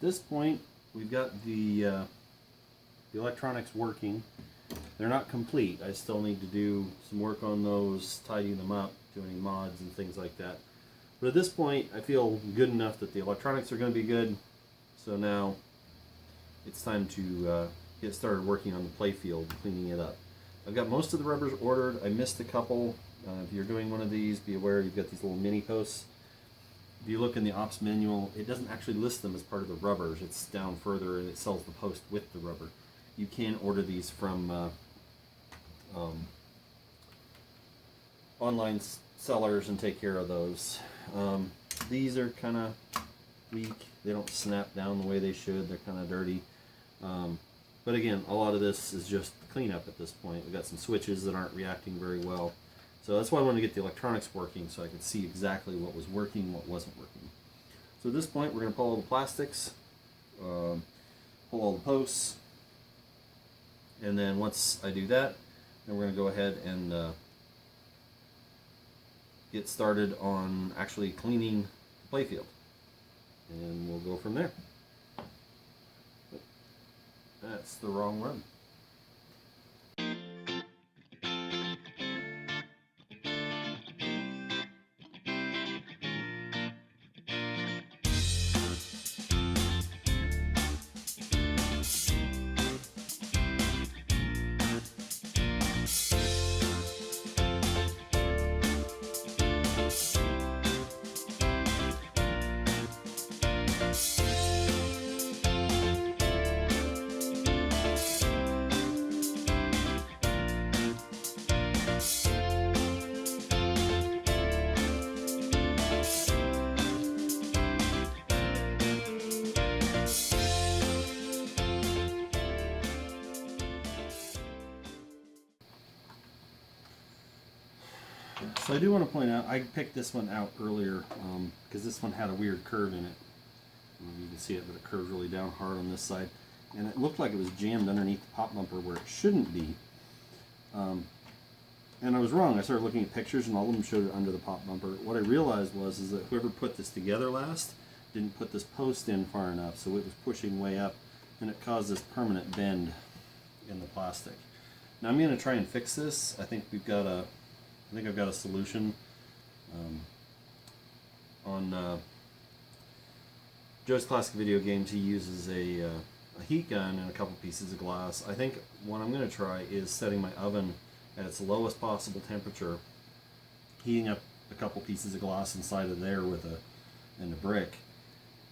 this point, we've got the electronics working. They're not complete. I still need to do some work on those, tidying them up, doing mods and things like that. But at this point, I feel good enough that the electronics are going to be good. So now it's time to get started working on the playfield, cleaning it up. I've got most of the rubbers ordered. I missed a couple. If you're doing one of these, be aware you've got these little mini posts. If you look in the ops manual, it doesn't actually list them as part of the rubbers. It's down further and it sells the post with the rubber. You can order these from online sellers and take care of those. These are kind of weak. They don't snap down the way they should. They're kind of dirty. But again, a lot of this is just cleanup at this point. We've got some switches that aren't reacting very well. So that's why I wanted to get the electronics working so I could see exactly what was working, what wasn't working. So at this point, we're going to pull all the plastics, pull all the posts, and then once I do that, then we're going to go ahead and get started on actually cleaning the playfield. And we'll go from there. That's the wrong run. So I do want to point out, I picked this one out earlier because this one had a weird curve in it. You can see it, but it curved really down hard on this side. And it looked like it was jammed underneath the pop bumper where it shouldn't be. And I was wrong. I started looking at pictures and all of them showed it under the pop bumper. What I realized is that whoever put this together last didn't put this post in far enough, so it was pushing way up and it caused this permanent bend in the plastic. Now I'm going to try and fix this. I think I've got a solution. On Joe's Classic Video Games, he uses a heat gun and a couple pieces of glass. I think what I'm going to try is setting my oven at its lowest possible temperature, heating up a couple pieces of glass inside of there with a brick,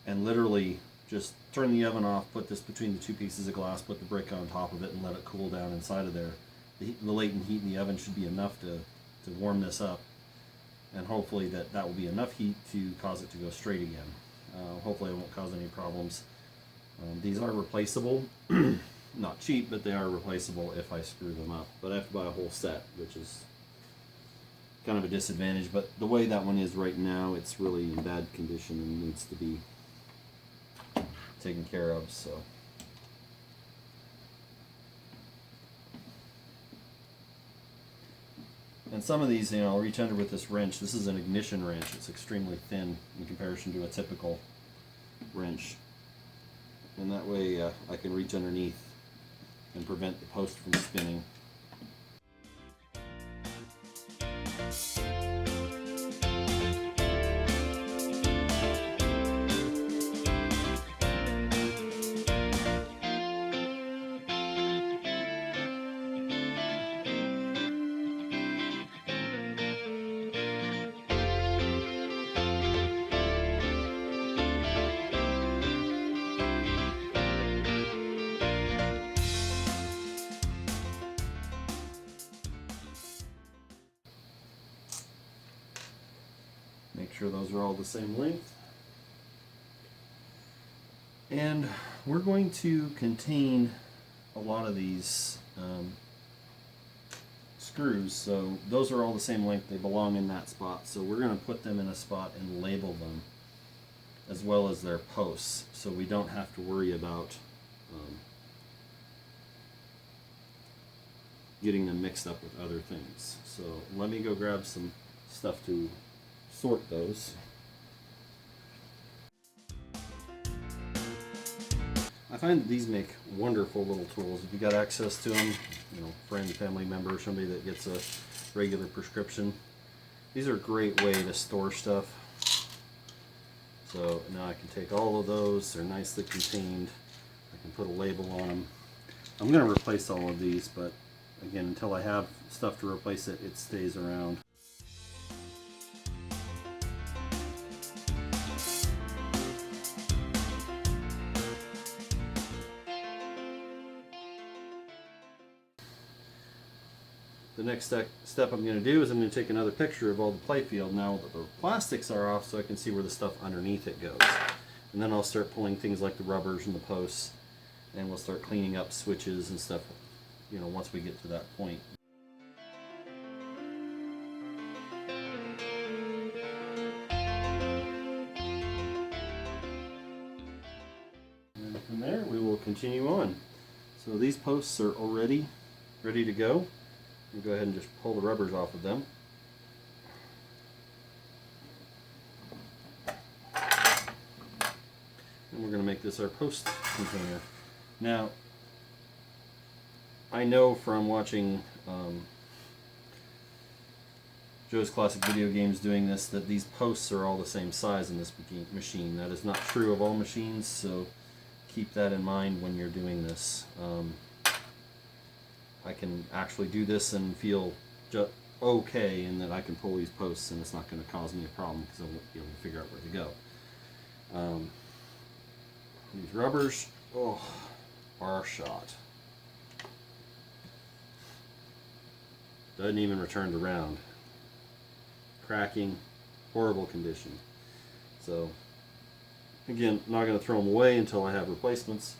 and literally just turn the oven off, put this between the two pieces of glass, put the brick on top of it, and let it cool down inside of there. The latent heat in the oven should be enough to warm this up, and hopefully that will be enough heat to cause it to go straight again. Hopefully it won't cause any problems. These are replaceable. Not cheap, but they are replaceable if I screw them up. But I have to buy a whole set, which is kind of a disadvantage. But the way that one is right now, it's really in bad condition and needs to be taken care of. So. And some of these, I'll reach under with this wrench. This is an ignition wrench. It's extremely thin in comparison to a typical wrench. And that way I can reach underneath and prevent the post from spinning. Make sure those are all the same length. And we're going to contain a lot of these screws, so those are all the same length. They belong in that spot, so we're going to put them in a spot and label them as well as their posts, so we don't have to worry about getting them mixed up with other things. So let me go grab some stuff to sort those. find that these make wonderful little tools. If you got access to them, you know, friend, family member, somebody that gets a regular prescription, these are a great way to store stuff. So now I can take all of those, they're nicely contained. I can put a label on them. I'm going to replace all of these, but again, until I have stuff to replace it, it stays around. The next step I'm going to do is I'm going to take another picture of all the playfield now that the plastics are off, so I can see where the stuff underneath it goes. And then I'll start pulling things like the rubbers and the posts, and we'll start cleaning up switches and stuff, you know, once we get to that point. And from there we will continue on. So these posts are already ready to go. We'll go ahead and just pull the rubbers off of them. And we're going to make this our post container. Now, I know from watching Joe's Classic Video Games doing this that these posts are all the same size in this machine. That is not true of all machines, so keep that in mind when you're doing this. I can actually do this and feel okay in that I can pull these posts and it's not going to cause me a problem because I won't be able to figure out where to go. These rubbers, oh, are shot. Doesn't even return around. Cracking, horrible condition. So, again, not going to throw them away until I have replacements.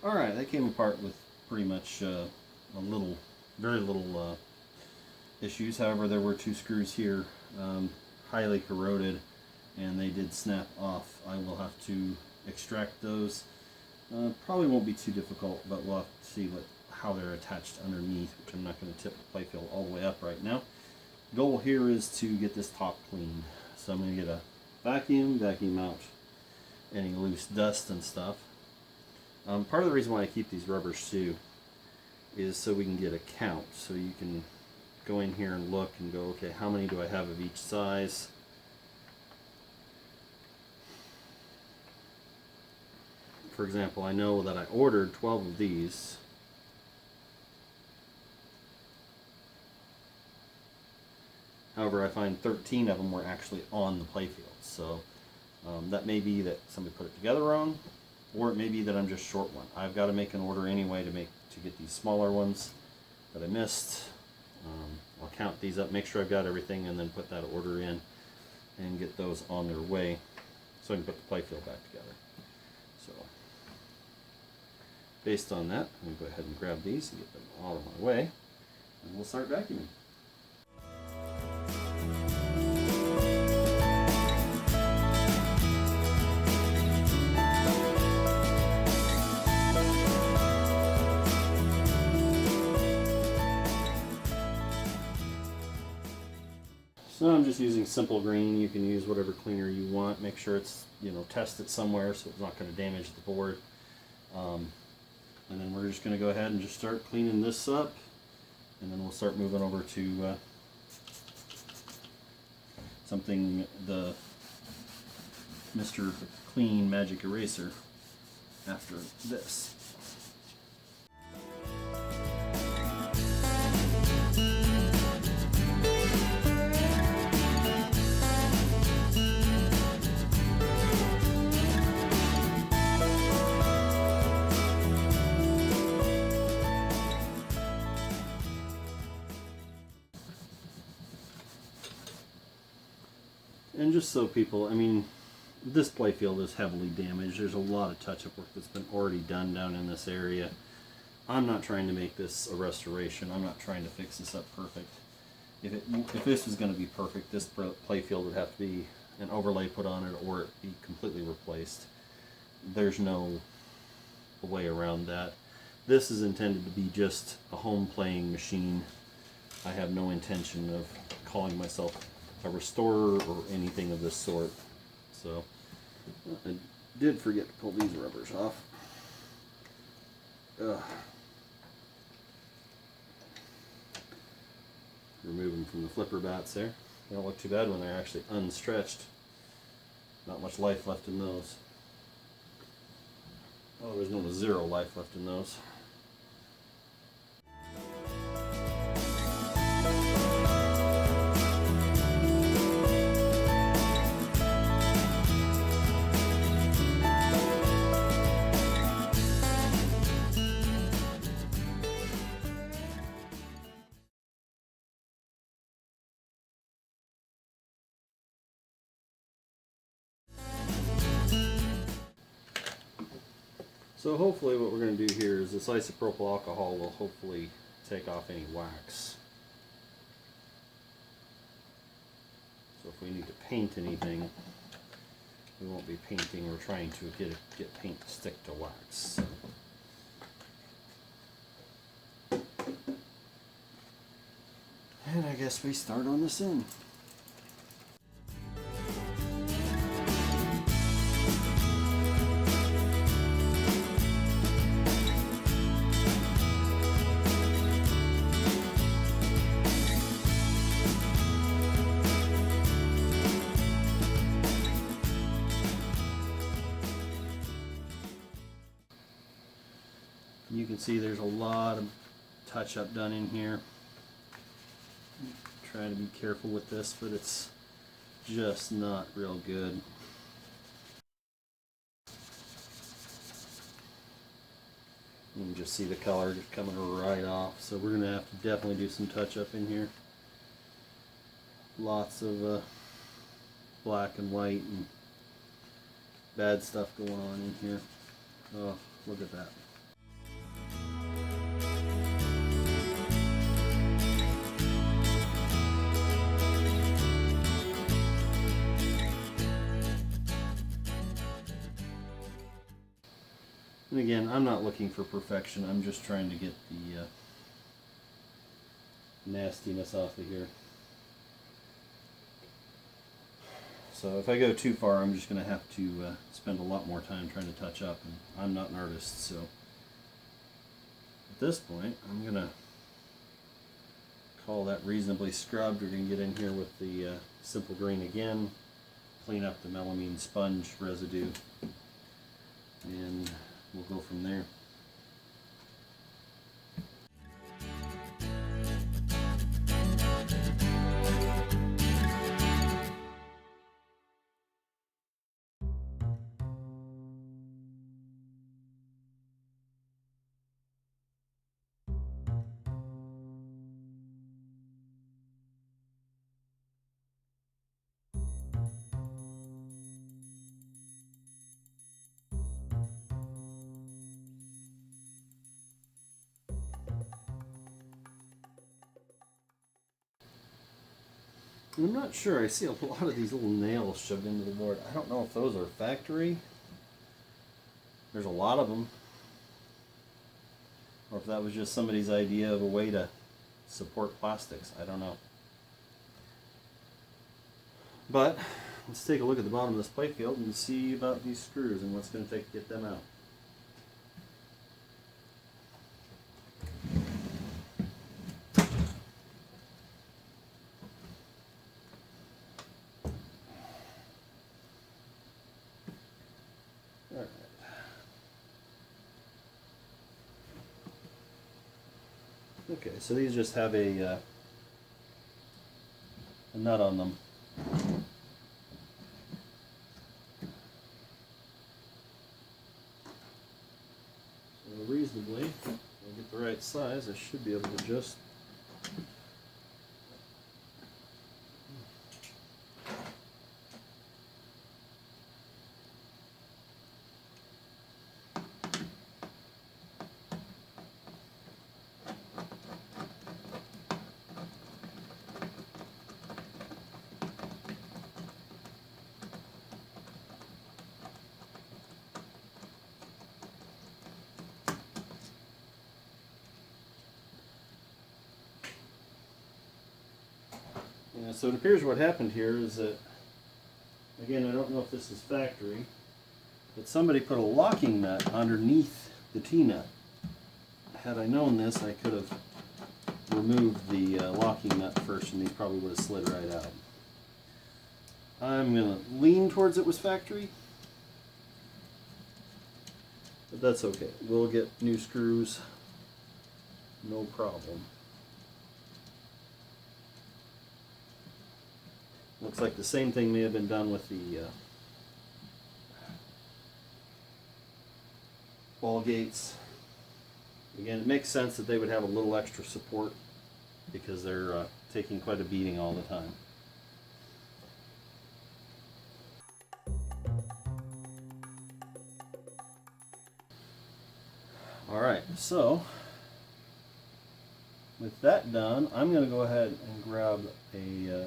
Alright, that came apart with pretty much very little issues. However, there were 2 screws here, highly corroded, and they did snap off. I will have to extract those. Probably won't be too difficult, but we'll have to see how they're attached underneath, which I'm not going to tip the playfield all the way up right now. The goal here is to get this top clean. So I'm going to get a vacuum out any loose dust and stuff. Part of the reason why I keep these rubbers too is so we can get a count. So you can go in here and look and go, okay, how many do I have of each size? For example, I know that I ordered 12 of these. However, I find 13 of them were actually on the playfield. So that may be that somebody put it together wrong, or it may be that I'm just short one. I've got to make an order anyway to get these smaller ones that I missed. I'll count these up, make sure I've got everything, and then put that order in and get those on their way so I can put the playfield back together. So based on that, I'm going to go ahead and grab these and get them out of my way, and we'll start vacuuming. So I'm just using simple green. You can use whatever cleaner you want. Make sure it's, test it somewhere so it's not going to damage the board. And then we're just going to go ahead and just start cleaning this up, and then we'll start moving over to something, the Mr. Clean Magic Eraser after this. And just so people, this playfield is heavily damaged. There's a lot of touch-up work that's been already done down in this area. I'm not trying to make this a restoration. I'm not trying to fix this up perfect. If this was going to be perfect, this playfield would have to be an overlay put on it or it be completely replaced. There's no way around that. This is intended to be just a home playing machine. I have no intention of calling myself a restorer or anything of this sort. So I did forget to pull these rubbers off. Remove them from the flipper bats there. They don't look too bad when they're actually unstretched. Not much life left in those. Oh, there's no 0 life left in those. So hopefully what we're going to do here is this isopropyl alcohol will hopefully take off any wax. So if we need to paint anything, we won't be painting. We're trying to get paint to stick to wax. And I guess we start on this end. You can see there's a lot of touch-up done in here. Trying to be careful with this, but it's just not real good. You can just see the color just coming right off. So we're going to have to definitely do some touch-up in here. Lots of black and white and bad stuff going on in here. Oh, look at that. And again, I'm not looking for perfection. I'm just trying to get the nastiness off of here. So if I go too far, I'm just going to have to spend a lot more time trying to touch up, and I'm not an artist, so at this point, I'm going to call that reasonably scrubbed. We're going to get in here with the simple green again, clean up the melamine sponge residue, and we'll go from there. I'm not sure. I see a lot of these little nails shoved into the board. I don't know if those are factory. There's a lot of them. Or if that was just somebody's idea of a way to support plastics. I don't know. But let's take a look at the bottom of this playfield and see about these screws and what's going to take to get them out. Okay, so these just have a nut on them. So reasonably, if I get the right size, I should be able to just so it appears what happened here is that, again, I don't know if this is factory, but somebody put a locking nut underneath the T-nut. Had I known this, I could have removed the locking nut first and these probably would have slid right out. I'm going to lean towards it was factory, but that's okay. We'll get new screws, no problem. Looks like the same thing may have been done with the ball gates. Again, it makes sense that they would have a little extra support because they're taking quite a beating all the time. Alright, so with that done, I'm going to go ahead and grab a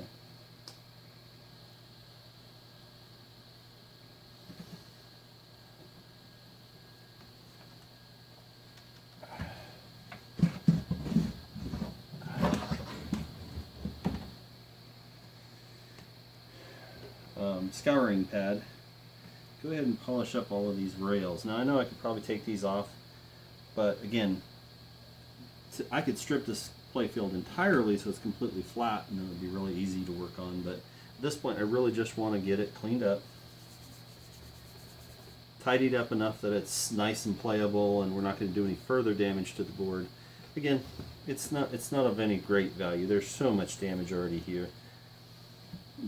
scouring pad. Go ahead and polish up all of these rails. Now I know I could probably take these off, but again, I could strip this playfield entirely so it's completely flat and it would be really easy to work on, but at this point I really just want to get it cleaned up, tidied up enough that it's nice and playable and we're not going to do any further damage to the board. Again, it's not of any great value. There's so much damage already here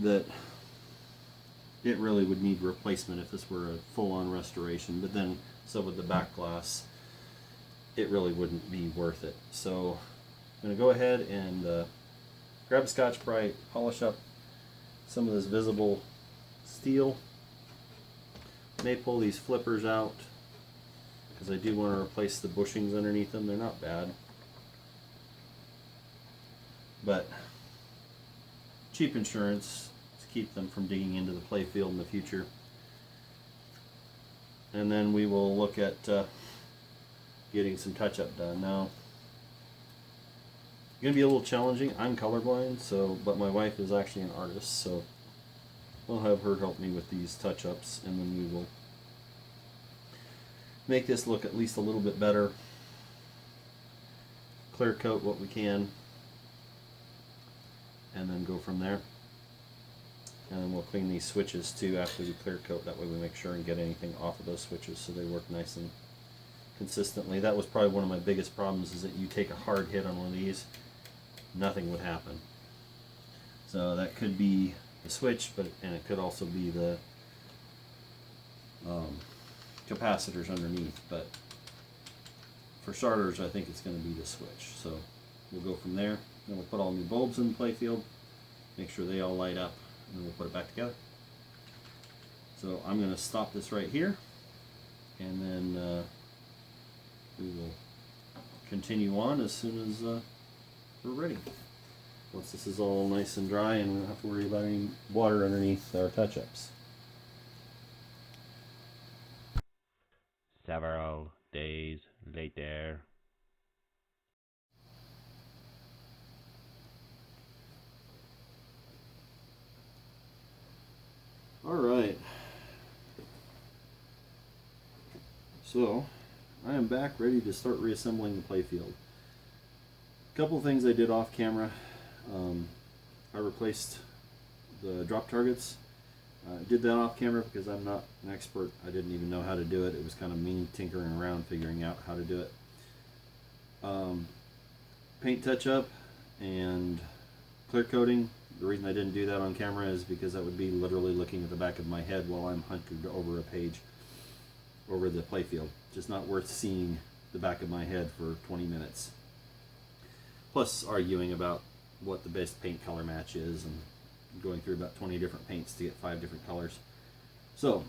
that it really would need replacement if this were a full-on restoration, but then so with the back glass it really wouldn't be worth it. So I'm going to go ahead and grab a Scotch-Brite, polish up some of this visible steel. May pull these flippers out because I do want to replace the bushings underneath them. They're not bad, but cheap insurance to keep them from digging into the playfield in the future. And then we will look at getting some touch-up done. Now, it's gonna be a little challenging. I'm colorblind, so but my wife is actually an artist, so I'll have her help me with these touch-ups, and then we will make this look at least a little bit better. Clear coat what we can, and then go from there. And then we'll clean these switches too after we clear coat. That way we make sure and get anything off of those switches so they work nice and consistently. That was probably one of my biggest problems, is that you take a hard hit on one of these, nothing would happen. So that could be the switch, and it could also be the capacitors underneath. But for starters, I think it's going to be the switch. So we'll go from there. Then we'll put all new bulbs in the Playfield, make sure they all light up, and then we'll put it back together. So I'm going to stop this right here, and then we will continue on as soon as we're ready. Once this is all nice and dry and we don't have to worry about any water underneath our touch-ups. Several days later. Alright, so I am back ready to start reassembling the Playfield. A couple of things I did off camera. I replaced the drop targets. I did that off camera because I'm not an expert. I didn't even know how to do it. It was kind of me tinkering around figuring out how to do it. Paint touch-up and clear coating. The reason I didn't do that on camera is because that would be literally looking at the back of my head while I'm hunkered over a page over the Playfield. Just not worth seeing the back of my head for 20 minutes. Plus arguing about what the best paint color match is and going through about 20 different paints to get 5 different colors. So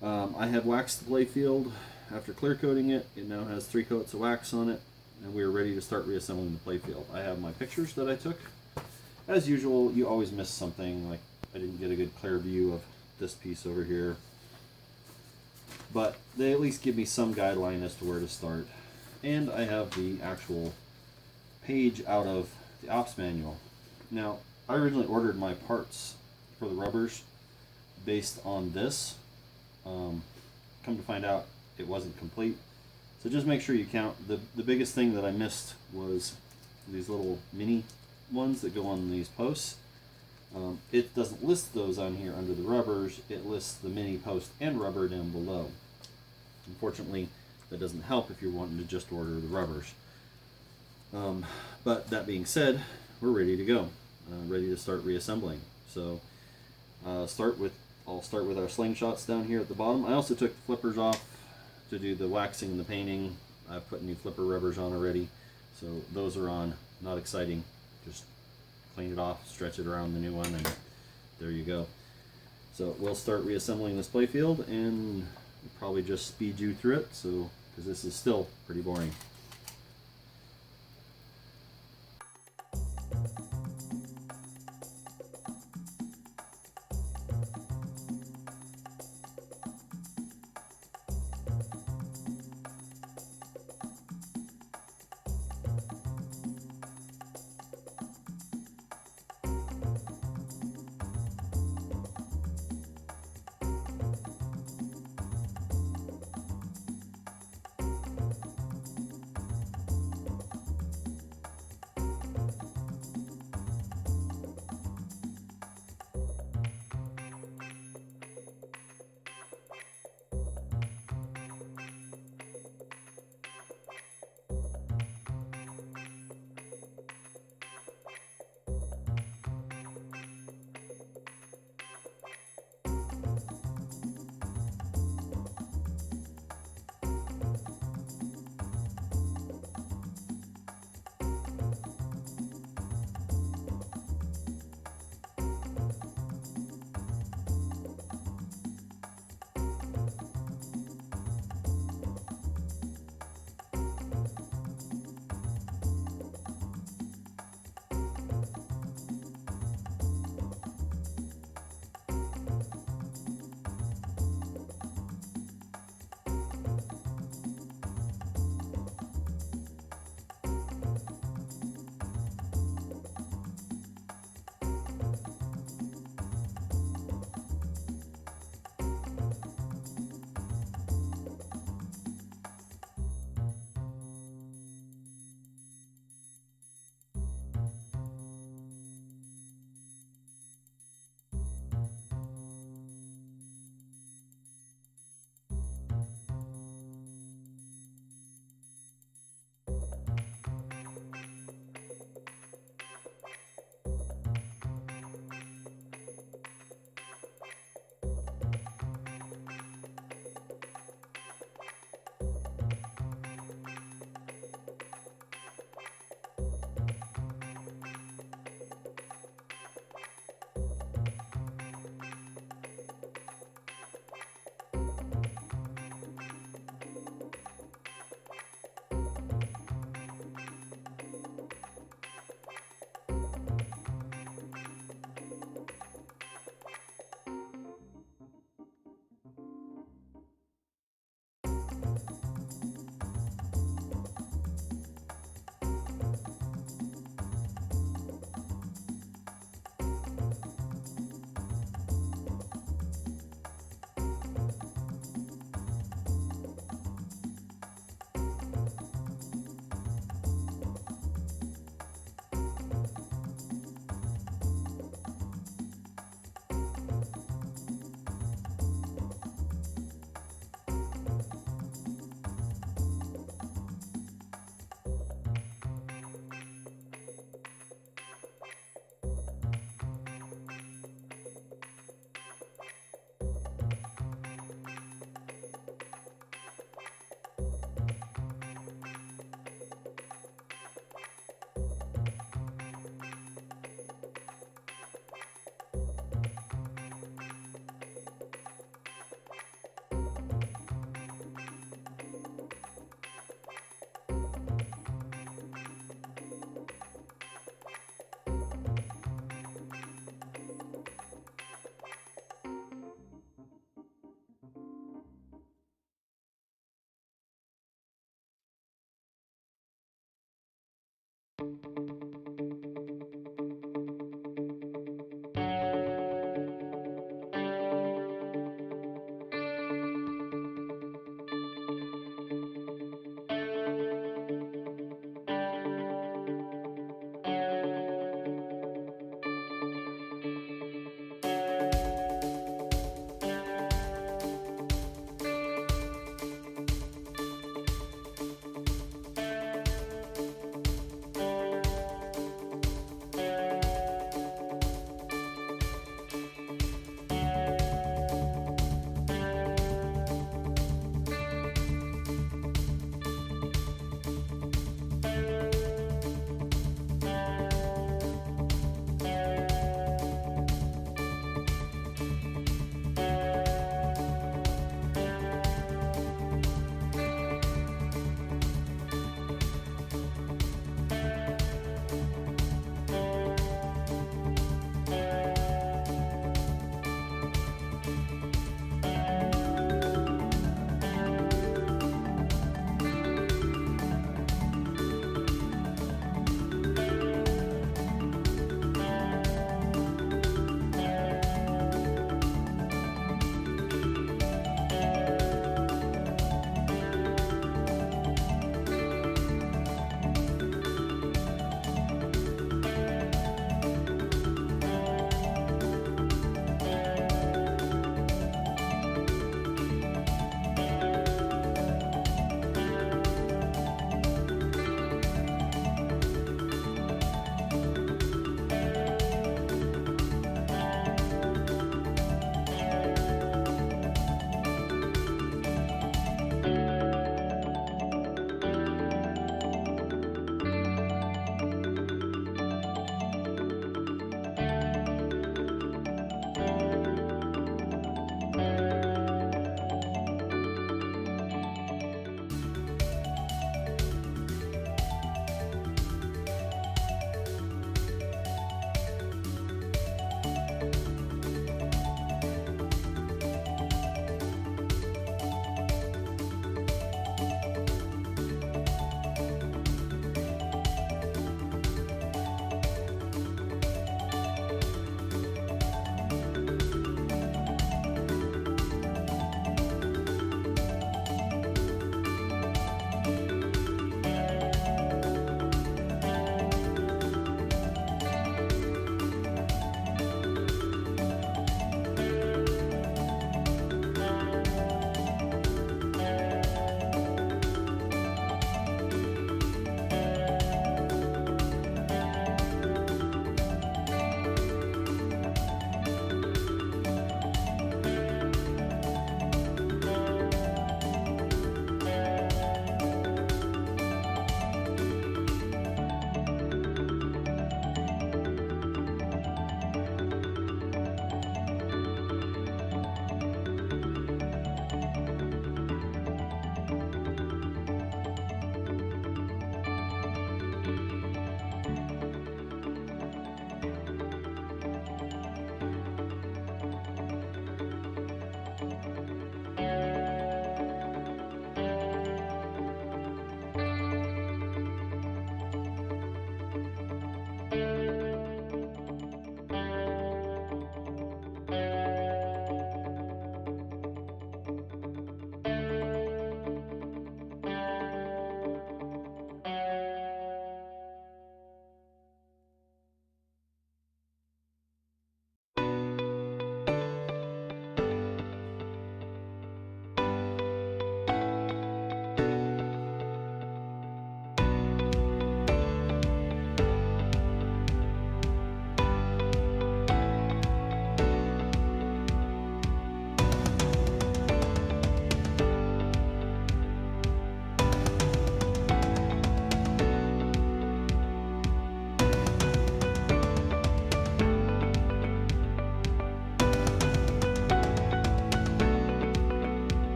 I have waxed the Playfield after clear coating it. It now has 3 coats of wax on it, and we are ready to start reassembling the Playfield. I have my pictures that I took. As usual, you always miss something, like I didn't get a good clear view of this piece over here. But they at least give me some guideline as to where to start. And I have the actual page out of the ops manual. Now, I originally ordered my parts for the rubbers based on this. Come to find out, it wasn't complete. So just make sure you count. The biggest thing that I missed was these little mini ones that go on these posts. It doesn't list those on here under the rubbers. It lists the mini post and rubber down below. Unfortunately, that doesn't help if you're wanting to just order the rubbers. But that being said, we're ready to go. Ready to start reassembling. So I'll start with our slingshots down here at the bottom. I also took the flippers off to do the waxing and the painting. I've put new flipper rubbers on already, so those are on. Not exciting. Just clean it off, stretch it around the new one, and there you go. So we'll start reassembling this Playfield, and we'll probably just speed you through it, so because this is still pretty boring.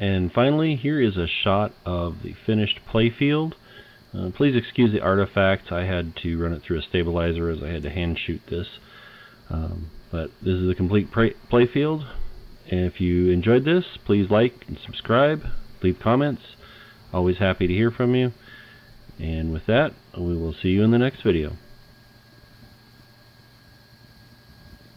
And finally, here is a shot of the finished playfield. Please excuse the artifacts. I had to run it through a stabilizer as I had to hand shoot this. But this is a complete playfield. And if you enjoyed this, please like and subscribe, leave comments. Always happy to hear from you. And with that, we will see you in the next video.